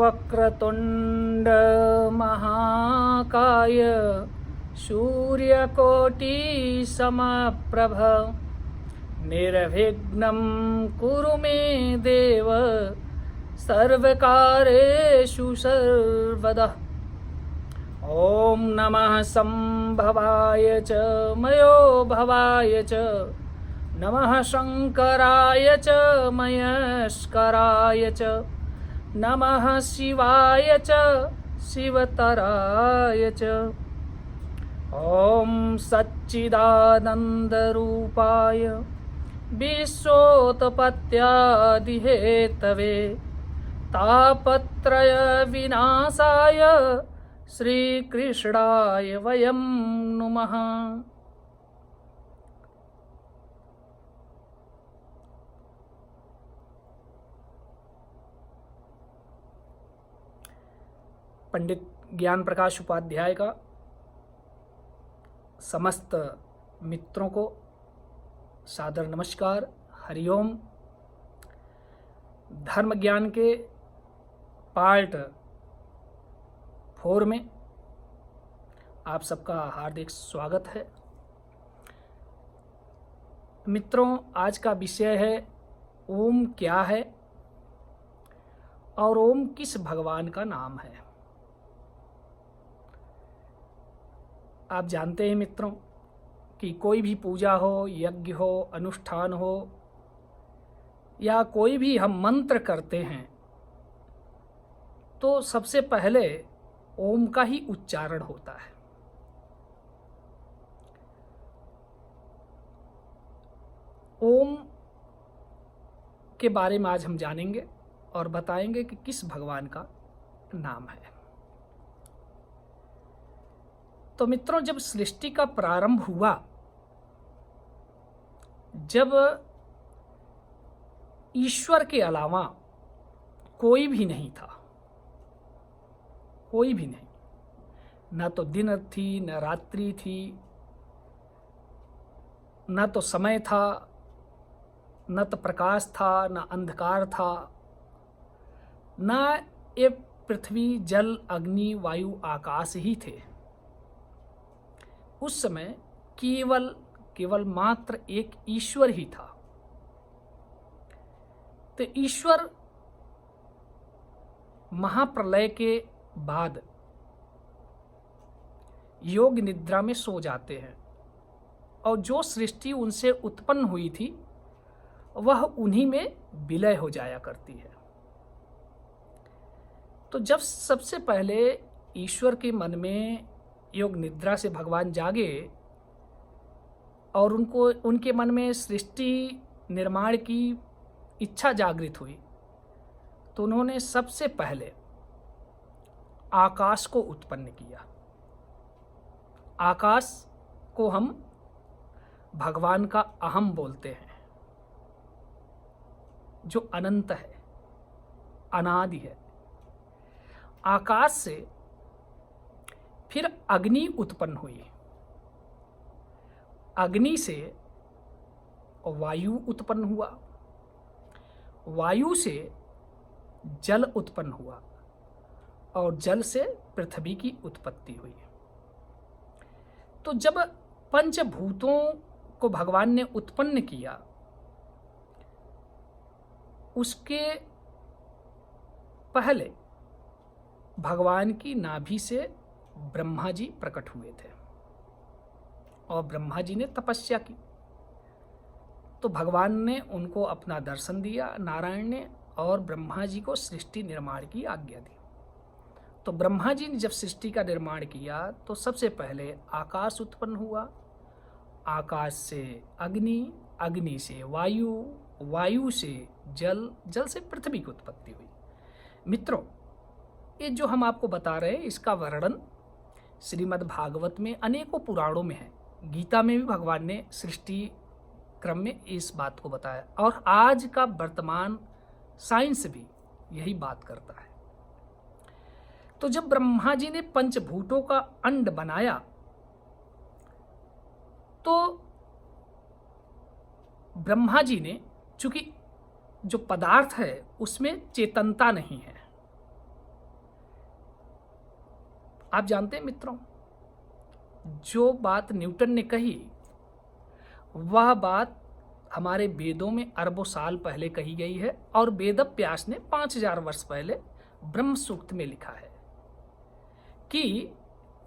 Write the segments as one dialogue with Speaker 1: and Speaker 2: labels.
Speaker 1: वक्रतुंड महाकाय सूर्यकोटि समप्रभ निर्विघ्नं कुरु मे देव सर्वकारेषु सर्वदा। ॐ नमः संभवाय च मयो भवाय च नमः शंकराय च मयस्कराय च नमः शिवाय च शिवतराय च। ॐ सच्चिदानन्दरूपाय विश्वोत्पत्त्यादिहेतवे तापत्रय विनाशाय श्रीकृष्णाय वयं नुमः। पंडित ज्ञान प्रकाश उपाध्याय का समस्त मित्रों को सादर नमस्कार, हरिओम। धर्म ज्ञान के पार्ट 4 में आप सबका हार्दिक स्वागत है। मित्रों, आज का विषय है ओम क्या है और ओम किस भगवान का नाम है। आप जानते हैं मित्रों कि कोई भी पूजा हो, यज्ञ हो, अनुष्ठान हो या कोई भी हम मंत्र करते हैं तो सबसे पहले ओम का ही उच्चारण होता है। ओम के बारे में आज हम जानेंगे और बताएंगे कि किस भगवान का नाम है। तो मित्रों, जब सृष्टि का प्रारंभ हुआ, जब ईश्वर के अलावा कोई भी नहीं था, कोई भी नहीं, न तो दिन थी, न रात्रि थी, न तो समय था, न तो प्रकाश था, न अंधकार था, न ये पृथ्वी, जल, अग्नि, वायु, आकाश ही थे। उस समय केवल मात्र एक ईश्वर ही था। तो ईश्वर महाप्रलय के बाद योग निद्रा में सो जाते हैं और जो सृष्टि उनसे उत्पन्न हुई थी वह उन्हीं में विलय हो जाया करती है। तो जब सबसे पहले ईश्वर के मन में योग निद्रा से भगवान जागे और उनके मन में सृष्टि निर्माण की इच्छा जागृत हुई, तो उन्होंने सबसे पहले आकाश को उत्पन्न किया। आकाश को हम भगवान का अहम बोलते हैं, जो अनंत है, अनादि है। आकाश से फिर अग्नि उत्पन्न हुई, अग्नि से वायु उत्पन्न हुआ, वायु से जल उत्पन्न हुआ और जल से पृथ्वी की उत्पत्ति हुई। तो जब पंचभूतों को भगवान ने उत्पन्न किया, उसके पहले भगवान की नाभि से ब्रह्मा जी प्रकट हुए थे और ब्रह्मा जी ने तपस्या की। तो भगवान ने उनको अपना दर्शन दिया, नारायण ने, और ब्रह्मा जी को सृष्टि निर्माण की आज्ञा दी। तो ब्रह्मा जी ने जब सृष्टि का निर्माण किया तो सबसे पहले आकाश उत्पन्न हुआ, आकाश से अग्नि, अग्नि से वायु, वायु से जल, जल से पृथ्वी की उत्पत्ति हुई। मित्रों, ये जो हम आपको बता रहे हैं इसका वर्णन श्रीमद् भागवत में अनेकों पुराणों में है। गीता में भी भगवान ने सृष्टि क्रम में इस बात को बताया और आज का वर्तमान साइंस भी यही बात करता है। तो जब ब्रह्मा जी ने पंचभूतों का अंड बनाया तो ब्रह्मा जी ने, चूंकि जो पदार्थ है उसमें चेतनता नहीं है, आप जानते हैं मित्रों, जो बात न्यूटन ने कही वह बात हमारे वेदों में अरबों साल पहले कही गई है, और वेदव्यास ने 5000 वर्ष पहले ब्रह्म सूक्त में लिखा है कि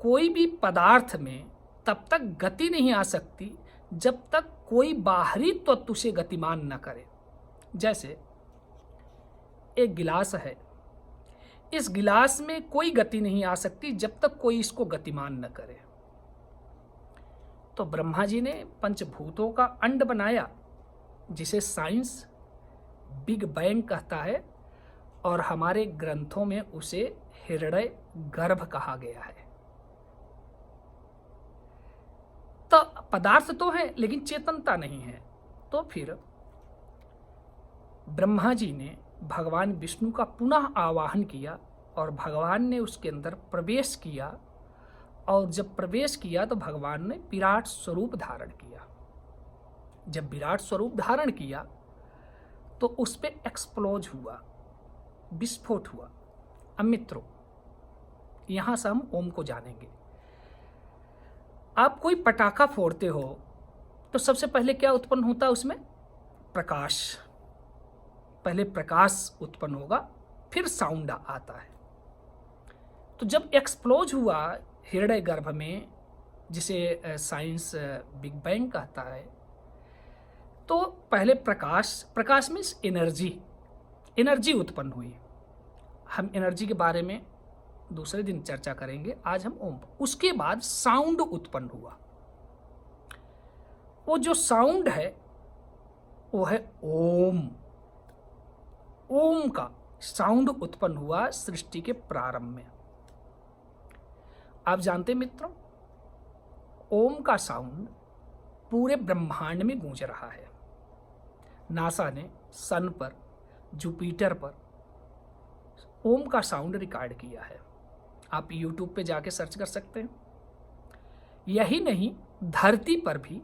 Speaker 1: कोई भी पदार्थ में तब तक गति नहीं आ सकती जब तक कोई बाहरी तत्व उसे गतिमान न करे। जैसे एक गिलास है, इस गिलास में कोई गति नहीं आ सकती जब तक कोई इसको गतिमान न करे। तो ब्रह्मा जी ने पंचभूतों का अंड बनाया, जिसे साइंस बिग बैंग कहता है, और हमारे ग्रंथों में उसे हृदय गर्भ कहा गया है। तो पदार्थ तो है लेकिन चेतनता नहीं है। तो फिर ब्रह्मा जी ने भगवान विष्णु का पुनः आवाहन किया और भगवान ने उसके अंदर प्रवेश किया, और जब प्रवेश किया तो भगवान ने विराट स्वरूप धारण किया। जब विराट स्वरूप धारण किया तो उस पे एक्सप्लोज हुआ, विस्फोट हुआ। अब मित्रों, यहां से हम ओम को जानेंगे। आप कोई पटाखा फोड़ते हो तो सबसे पहले क्या उत्पन्न होता है उसमें? प्रकाश। पहले प्रकाश उत्पन्न होगा, फिर साउंड आता है। तो जब एक्सप्लोज हुआ हृदय गर्भ में, जिसे साइंस बिग बैंग कहता है, तो पहले प्रकाश मीन्स एनर्जी उत्पन्न हुई। हम एनर्जी के बारे में दूसरे दिन चर्चा करेंगे, आज हम ओम। उसके बाद साउंड उत्पन्न हुआ। वो जो साउंड है वो है ओम। ओम का साउंड उत्पन्न हुआ सृष्टि के प्रारंभ में। आप जानते हैं मित्रों, ओम का साउंड पूरे ब्रह्मांड में गूंज रहा है। नासा ने सन पर, जुपिटर पर ओम का साउंड रिकॉर्ड किया है। आप यूट्यूब पे जाके सर्च कर सकते हैं। यही नहीं, धरती पर भी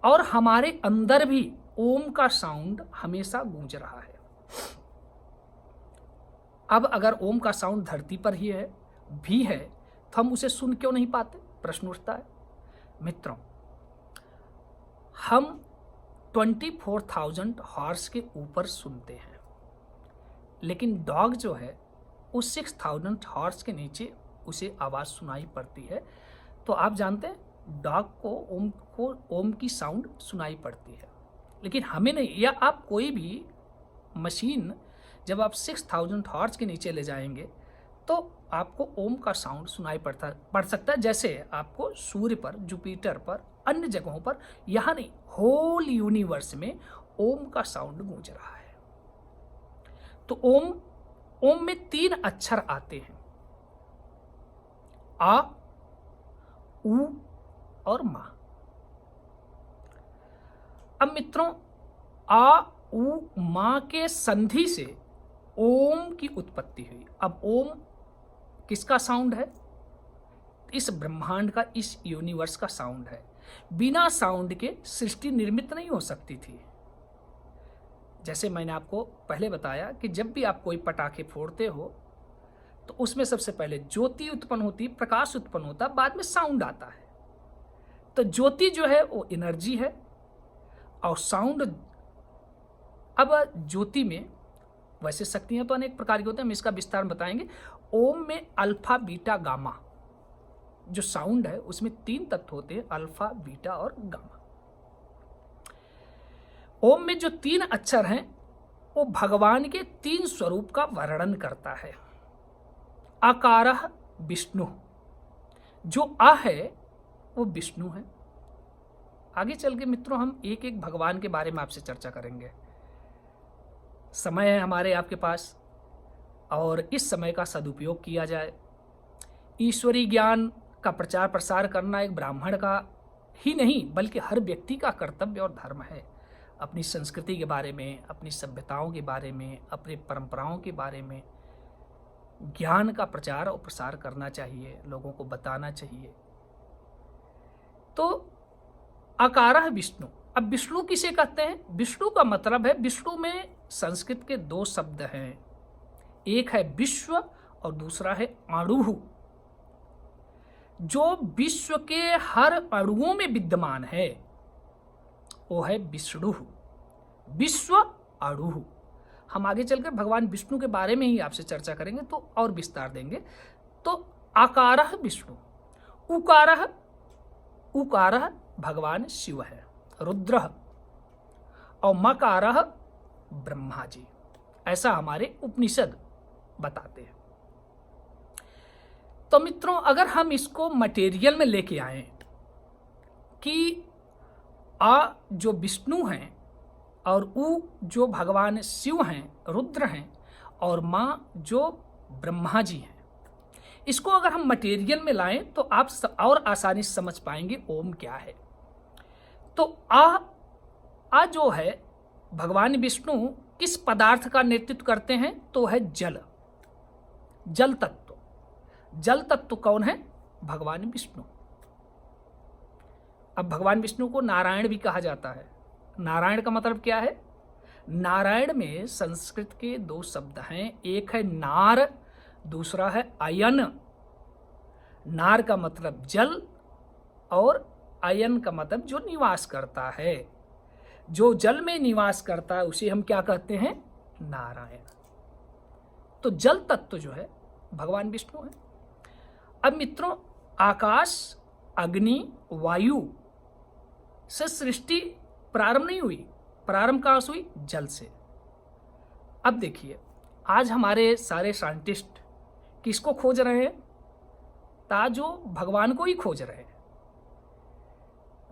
Speaker 1: और हमारे अंदर भी ओम का साउंड हमेशा गूंज रहा है। अब अगर ओम का साउंड धरती पर ही है तो हम उसे सुन क्यों नहीं पाते? प्रश्न उठता है। मित्रों, हम 24,000 हॉर्स के ऊपर सुनते हैं, लेकिन डॉग जो है उस 6,000 हॉर्स के नीचे उसे आवाज़ सुनाई पड़ती है। तो आप जानते हैं डॉग को ओम की साउंड सुनाई पड़ती है, लेकिन हमें नहीं। या आप कोई भी मशीन जब आप 6,000 हॉर्स के नीचे ले जाएंगे तो आपको ओम का साउंड सुनाई पड़ सकता है, जैसे आपको सूर्य पर, जुपिटर पर, अन्य जगहों पर, यहाँ नहीं, होल यूनिवर्स में ओम का साउंड गूंज रहा है। तो ओम में 3 अक्षर आते हैं, आ, उ और मा। अब मित्रों, आ, उ, मा के संधि से ओम की उत्पत्ति हुई। अब ओम किसका साउंड है? इस ब्रह्मांड का, इस यूनिवर्स का साउंड है। बिना साउंड के सृष्टि निर्मित नहीं हो सकती थी। जैसे मैंने आपको पहले बताया कि जब भी आप कोई पटाखे फोड़ते हो तो उसमें सबसे पहले ज्योति उत्पन्न होती, प्रकाश उत्पन्न होता, बाद में साउंड आता है। तो ज्योति जो है वो एनर्जी है, और साउंड, अब ज्योति में वैसे शक्तियां तो अनेक प्रकार की होती हैं, हम इसका विस्तार बताएंगे। ओम में अल्फा, बीटा, गामा जो साउंड है उसमें 3 तत्व होते हैं, अल्फा, बीटा और गामा। ओम में जो 3 अक्षर हैं वो भगवान के 3 स्वरूप का वर्णन करता है। आकारः विष्णु, जो आ है वो विष्णु है। आगे चल के मित्रों हम एक एक भगवान के बारे में आपसे चर्चा करेंगे। समय है हमारे आपके पास, और इस समय का सदुपयोग किया जाए। ईश्वरीय ज्ञान का प्रचार प्रसार करना एक ब्राह्मण का ही नहीं बल्कि हर व्यक्ति का कर्तव्य और धर्म है। अपनी संस्कृति के बारे में, अपनी सभ्यताओं के बारे में, अपनी परंपराओं के बारे में ज्ञान का प्रचार और प्रसार करना चाहिए, लोगों को बताना चाहिए। तो आकारः विष्णु। अब विष्णु किसे कहते हैं? विष्णु का मतलब है, विष्णु में संस्कृत के 2 शब्द हैं, एक है विश्व और दूसरा है आणुः। जो विश्व के हर अणुओं में विद्यमान है वो है विष्णु, विश्व अणु। हम आगे चलकर भगवान विष्णु के बारे में ही आपसे चर्चा करेंगे तो और विस्तार देंगे। तो आकारः विष्णु, उकारः उकारः भगवान शिव है, रुद्र, और मकारः ब्रह्मा जी, ऐसा हमारे उपनिषद बताते हैं। तो मित्रों, अगर हम इसको मटेरियल में लेके आए कि आ जो विष्णु हैं और उ जो भगवान शिव हैं, रुद्र हैं, और माँ जो ब्रह्मा जी हैं, इसको अगर हम मटेरियल में लाएं तो आप और आसानी से समझ पाएंगे ओम क्या है। तो आ जो है भगवान विष्णु किस पदार्थ का नेतृत्व करते हैं तो है जल, जल तत्व। जल तत्व कौन है? भगवान विष्णु। अब भगवान विष्णु को नारायण भी कहा जाता है। नारायण का मतलब क्या है? नारायण में संस्कृत के दो शब्द हैं, एक है नार, दूसरा है अयन। नार का मतलब जल और अयन का मतलब जो निवास करता है। जो जल में निवास करता है उसे हम क्या कहते हैं? नारायण। तो जल तत्व जो है भगवान विष्णु है। अब मित्रों, आकाश, अग्नि, वायु से सृष्टि प्रारंभ नहीं हुई। प्रारंभ कहाँ से हुई? जल से। अब देखिए, आज हमारे सारे साइंटिस्ट किसको खोज रहे हैं? ताजो भगवान को ही खोज रहे हैं।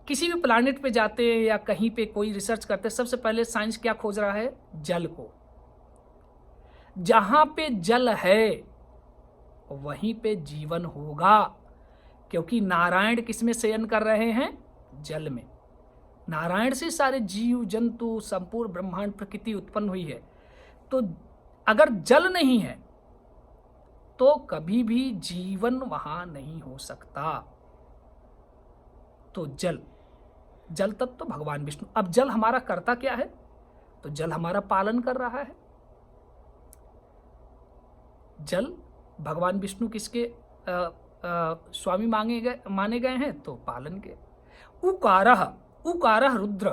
Speaker 1: किसी भी प्लैनेट पे जाते हैं या कहीं पे कोई रिसर्च करते हैं, सबसे पहले साइंस क्या खोज रहा है? जल को। जहां पे जल है वहीं पे जीवन होगा, क्योंकि नारायण किसमें शयन कर रहे हैं? जल में। नारायण से सारे जीव जंतु, संपूर्ण ब्रह्मांड, प्रकृति उत्पन्न हुई है। तो अगर जल नहीं है तो कभी भी जीवन वहां नहीं हो सकता। तो जल, जल तत्व तो भगवान विष्णु। अब जल हमारा करता क्या है? तो जल हमारा पालन कर रहा है। जल भगवान विष्णु किसके स्वामी माने गए हैं? तो पालन के। उकारः, उकारः रुद्र,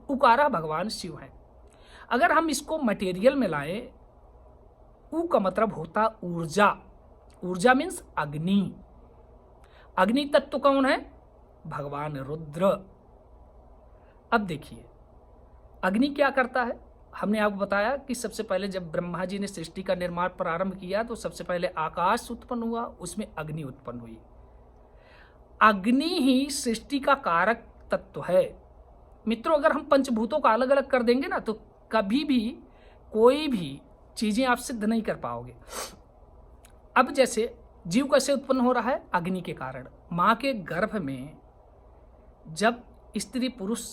Speaker 1: उकारः भगवान शिव हैं। अगर हम इसको मटेरियल में लाएं, उ का मतलब होता ऊर्जा। ऊर्जा मीन्स अग्नि। अग्नि तत्व कौन है? भगवान रुद्र। अब देखिए, अग्नि क्या करता है? हमने आपको बताया कि सबसे पहले जब ब्रह्मा जी ने सृष्टि का निर्माण प्रारंभ किया तो सबसे पहले आकाश उत्पन्न हुआ, उसमें अग्नि उत्पन्न हुई। अग्नि ही सृष्टि का कारक तत्व है। मित्रों, अगर हम पंचभूतों का अलग अलग कर देंगे ना तो कभी भी कोई भी चीजें आप सिद्ध नहीं कर पाओगे। अब जैसे जीव कैसे उत्पन्न हो रहा है? अग्नि के कारण। माँ के गर्भ में जब स्त्री पुरुष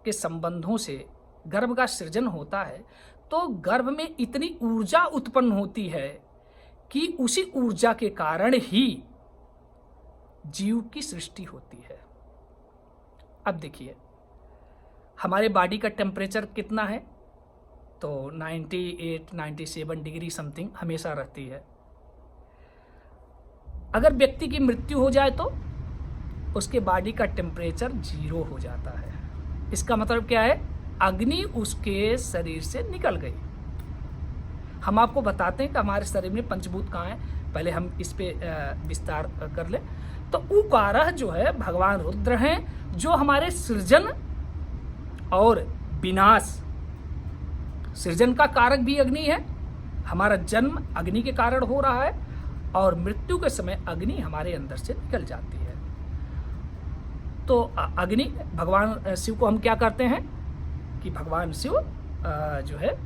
Speaker 1: के संबंधों से गर्भ का सृजन होता है तो गर्भ में इतनी ऊर्जा उत्पन्न होती है कि उसी ऊर्जा के कारण ही जीव की सृष्टि होती है। अब देखिए, हमारे बॉडी का टेम्परेचर कितना है? तो 98, 97 डिग्री समथिंग हमेशा रहती है। अगर व्यक्ति की मृत्यु हो जाए तो उसके बॉडी का टेम्परेचर 0 हो जाता है। इसका मतलब क्या है? अग्नि उसके शरीर से निकल गई। हम आपको बताते हैं कि हमारे शरीर में पंचभूत कहाँ हैं। पहले हम इस पे विस्तार कर ले। तो उकारः जो है भगवान रुद्र हैं, जो हमारे सृजन और विनाश, सृजन का कारक भी अग्नि है। हमारा जन्म अग्नि के कारण हो रहा है और मृत्यु के समय अग्नि हमारे अंदर से निकल जाती है। तो अग्नि, भगवान शिव को हम क्या करते हैं कि भगवान शिव जो है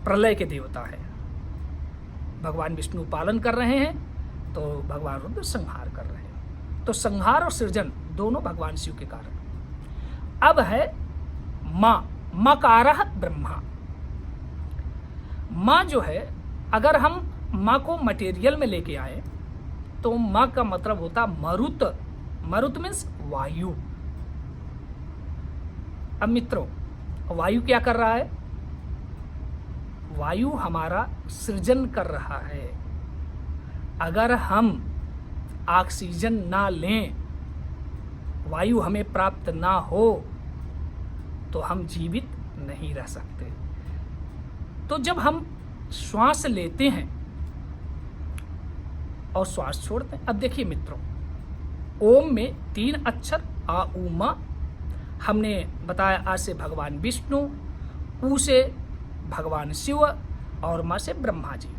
Speaker 1: प्रलय के देवता है। भगवान विष्णु पालन कर रहे हैं तो भगवान रुद्र संहार कर रहे हैं। तो संहार और सृजन दोनों भगवान शिव के कारण। अब है माँ, मकारः ब्रह्मा। माँ जो है, अगर हम माँ को मटेरियल में लेके आए तो माँ का मतलब होता मरुत। मरुत मीन्स वायु। अब मित्रों, वायु क्या कर रहा है? वायु हमारा सृजन कर रहा है। अगर हम ऑक्सीजन ना लें, वायु हमें प्राप्त ना हो, तो हम जीवित नहीं रह सकते। तो जब हम श्वास लेते हैं और श्वास छोड़ते हैं, अब देखिए मित्रों, ओम में 3 अक्षर आ उ मा, हमने बताया आ से भगवान विष्णु, ऊ से भगवान शिव और मा से ब्रह्मा जी।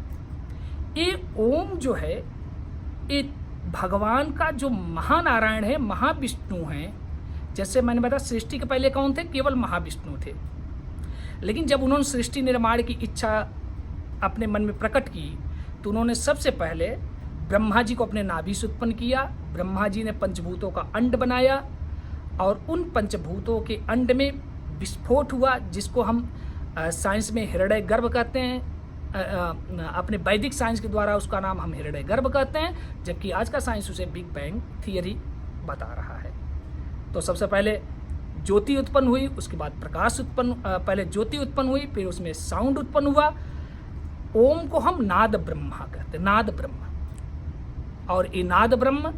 Speaker 1: ये ओम जो है ये भगवान का जो महानारायण है, महाविष्णु है। जैसे मैंने बताया सृष्टि के पहले कौन थे? केवल महाविष्णु थे। लेकिन जब उन्होंने सृष्टि निर्माण की इच्छा अपने मन में प्रकट की तो उन्होंने सबसे पहले ब्रह्मा जी को अपने नाभि से उत्पन्न किया। ब्रह्मा जी ने पंचभूतों का अंड बनाया और उन पंचभूतों के अंड में विस्फोट हुआ, जिसको हम साइंस में हृदय गर्भ कहते हैं। अपने वैदिक साइंस के द्वारा उसका नाम हम हृदय गर्भ कहते हैं, जबकि आज का साइंस उसे बिग बैंग थियरी बता रहा है। तो सबसे पहले ज्योति उत्पन्न हुई, उसके बाद प्रकाश उत्पन्न, पहले ज्योति उत्पन्न हुई, फिर उसमें साउंड उत्पन्न हुआ। ओम को हम नाद ब्रह्मा कहते हैं, नाद ब्रह्म। और ये नाद ब्रह्म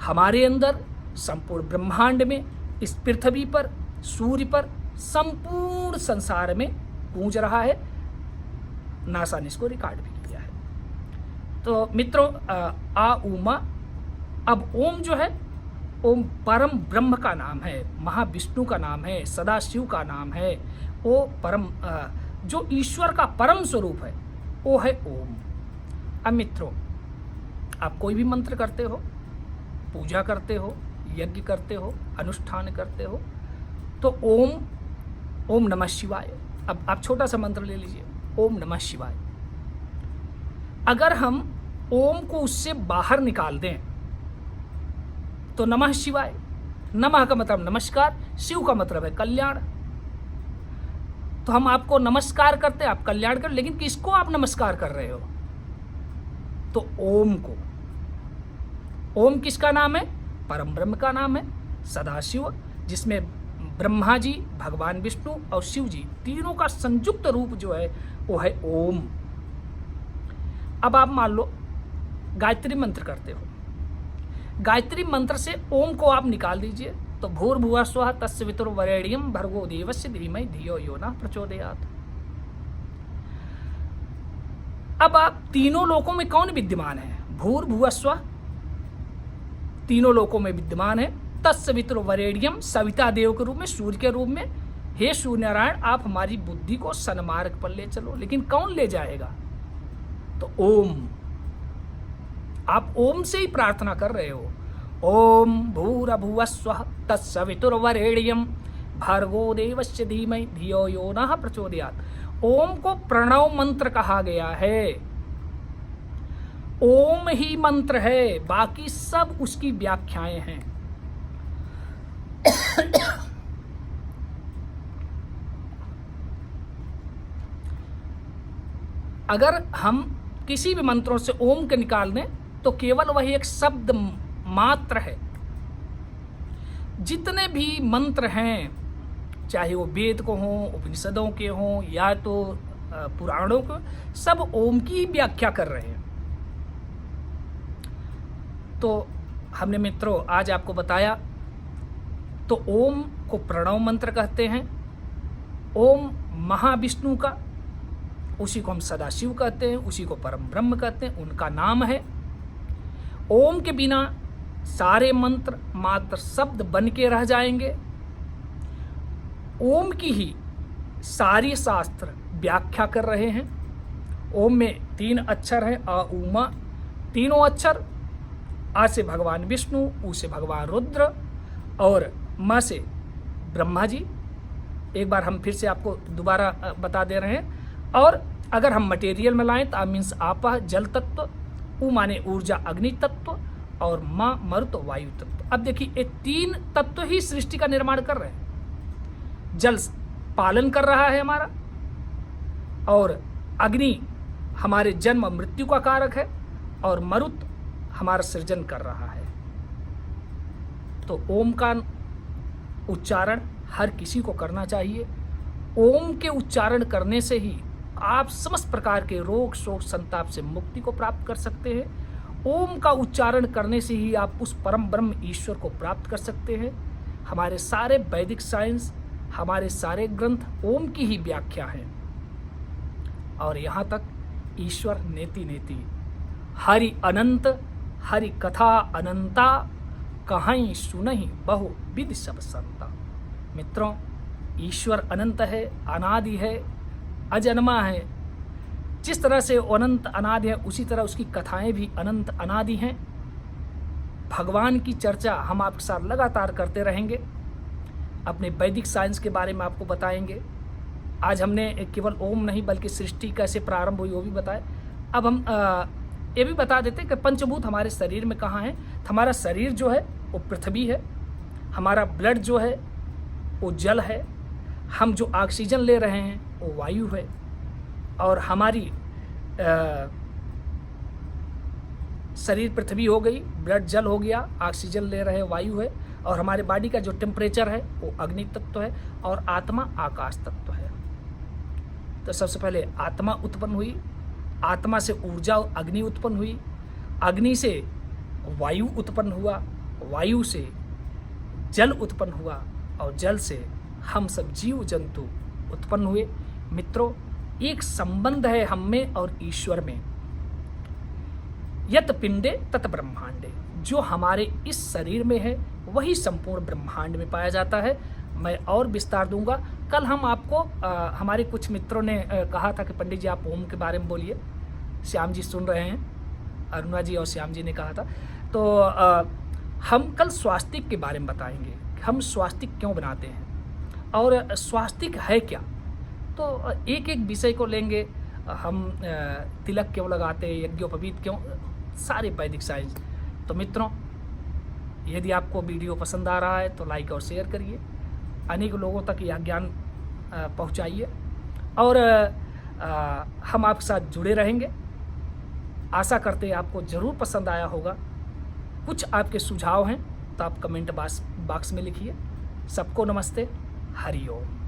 Speaker 1: हमारे अंदर संपूर्ण ब्रह्मांड में, इस पृथ्वी पर, सूर्य पर, संपूर्ण संसार में गूंज रहा है। नासा ने इसको रिकॉर्ड भी किया है। तो मित्रों, आ उमा, अब ओम जो है, ओम परम ब्रह्म का नाम है, महाविष्णु का नाम है, सदाशिव का नाम है। वो परम जो ईश्वर का परम स्वरूप है वो है ओम। अब मित्रों, आप कोई भी मंत्र करते हो, पूजा करते हो, यज्ञ करते हो, अनुष्ठान करते हो, तो ओम नमः शिवाय। अब आप छोटा सा मंत्र ले लीजिए, ओम नमः शिवाय। अगर हम ओम को उससे बाहर निकाल दें तो नमः शिवाय, नमः का मतलब नमस्कार, शिव का मतलब है कल्याण। तो हम आपको नमस्कार करते हैं, आप कल्याण कर, लेकिन किसको आप नमस्कार कर रहे हो? तो ओम को। ओम किसका नाम है? परम ब्रह्म का नाम है, सदाशिव, जिसमें ब्रह्मा जी, भगवान विष्णु और शिव जी तीनों का संयुक्त रूप जो है वो है ओम। अब आप मान लो गायत्री मंत्र करते हो, गायत्री मंत्र से ओम को आप निकाल दीजिए तो भूर्भुवः स्वः तस्य वितुर्वरेण्यं भर्गो देवस्य धीमहि धियो यो नः प्रचोदयात्। अब आप तीनों लोकों में कौन विद्यमान है? भूर्भुवः स्वः तीनों लोकों में विद्यमान है, तस्य वितुर्वरेण्यं सविता देव के रूप में, सूर्य के रूप में। हे सूर्य नारायण, आप हमारी बुद्धि को सन्मार्ग पर ले चलो। लेकिन कौन ले जाएगा? तो ओम। आप ओम से ही प्रार्थना कर रहे हो। ओम भूर्भुवः स्वः तत्सवितुर्वरेण्यं भर्गो देवस्य धीमहि धियो यो नः प्रचोदयात्। ओम को प्रणव मंत्र कहा गया है। ओम ही मंत्र है, बाकी सब उसकी व्याख्याएं हैं। अगर हम किसी भी मंत्रों से ओम के निकाल दें तो केवल वही एक शब्द मात्र है। जितने भी मंत्र हैं, चाहे वो वेद को हों, उपनिषदों के हों, या तो पुराणों को, सब ओम की व्याख्या कर रहे हैं। तो हमने मित्रों आज आपको बताया, तो ओम को प्रणव मंत्र कहते हैं। ओम महाविष्णु का, उसी को हम सदाशिव कहते हैं, उसी को परम ब्रह्म कहते हैं, उनका नाम है। ओम के बिना सारे मंत्र मात्र शब्द बन के रह जाएंगे। ओम की ही सारी शास्त्र व्याख्या कर रहे हैं। ओम में 3 अक्षर हैं, अ उ म, तीनों अक्षर। आ से भगवान विष्णु, उ से भगवान रुद्र और म से ब्रह्मा जी। एक बार हम फिर से आपको दोबारा बता दे रहे हैं। और अगर हम मटेरियल में लाएं तो आ मीन्स आपा जल तत्व, उ माने ऊर्जा अग्नि तत्व, और माँ मरुत वायु तत्व। अब देखिए ये 3 तत्व ही सृष्टि का निर्माण कर रहे हैं। जल पालन कर रहा है हमारा, और अग्नि हमारे जन्म मृत्यु का कारक है, और मरुत हमारा सृजन कर रहा है। तो ओम का उच्चारण हर किसी को करना चाहिए। ओम के उच्चारण करने से ही आप समस्त प्रकार के रोग शोक संताप से मुक्ति को प्राप्त कर सकते हैं। ओम का उच्चारण करने से ही आप उस परम ब्रह्म ईश्वर को प्राप्त कर सकते हैं। हमारे सारे वैदिक साइंस, हमारे सारे ग्रंथ ओम की ही व्याख्या है। और यहाँ तक ईश्वर नेति नेति, हरि अनंत, हरि कथा अनंता, कहीं सुनहि बहु विधि सब संता। मित्रों, ईश्वर अनंत है, अनादि है, अजन्मा है। जिस तरह से अनंत अनादि है, उसी तरह उसकी कथाएं भी अनंत अनादि हैं। भगवान की चर्चा हम आपके साथ लगातार करते रहेंगे। अपने वैदिक साइंस के बारे में आपको बताएंगे। आज हमने केवल ओम नहीं बल्कि सृष्टि कैसे प्रारंभ हुई वो भी बताए। अब हम ये भी बता देते कि पंचभूत हमारे शरीर में कहाँ है। हमारा शरीर जो है वो पृथ्वी है, हमारा ब्लड जो है वो जल है, हम जो ऑक्सीजन ले रहे हैं वो वायु है, और हमारी शरीर पृथ्वी हो गई, ब्लड जल हो गया, ऑक्सीजन ले रहे वायु है, और हमारे बॉडी का जो टेम्परेचर है वो अग्नि तत्व है, और आत्मा आकाश तत्व है। तो सबसे पहले आत्मा उत्पन्न हुई, आत्मा से ऊर्जा अग्नि उत्पन्न हुई, अग्नि से वायु उत्पन्न हुआ, वायु से जल उत्पन्न हुआ, और जल से हम सब जीव जंतु उत्पन्न हुए। मित्रों, एक संबंध है हम में और ईश्वर में। यत पिंडे तत ब्रह्मांडे, जो हमारे इस शरीर में है वही संपूर्ण ब्रह्मांड में पाया जाता है। मैं और विस्तार दूंगा। कल हम आपको हमारे कुछ मित्रों ने कहा था कि पंडित जी आप ओम के बारे में बोलिए। श्याम जी सुन रहे हैं, अरुणा जी और श्याम जी ने कहा था। तो हम कल स्वास्तिक के बारे में बताएंगे, हम स्वास्तिक क्यों बनाते हैं और स्वास्तिक है क्या। तो एक एक विषय को लेंगे। हम तिलक क्यों लगाते हैं, यज्ञोपवीत क्यों, सारे वैदिक साइंस। तो मित्रों, यदि आपको वीडियो पसंद आ रहा है तो लाइक और शेयर करिए, अनेक लोगों तक यह ज्ञान पहुंचाइए, और हम आपके साथ जुड़े रहेंगे। आशा करते हैं आपको ज़रूर पसंद आया होगा। कुछ आपके सुझाव हैं तो आप कमेंट बॉक्स में लिखिए। सबको नमस्ते, हरि ओम।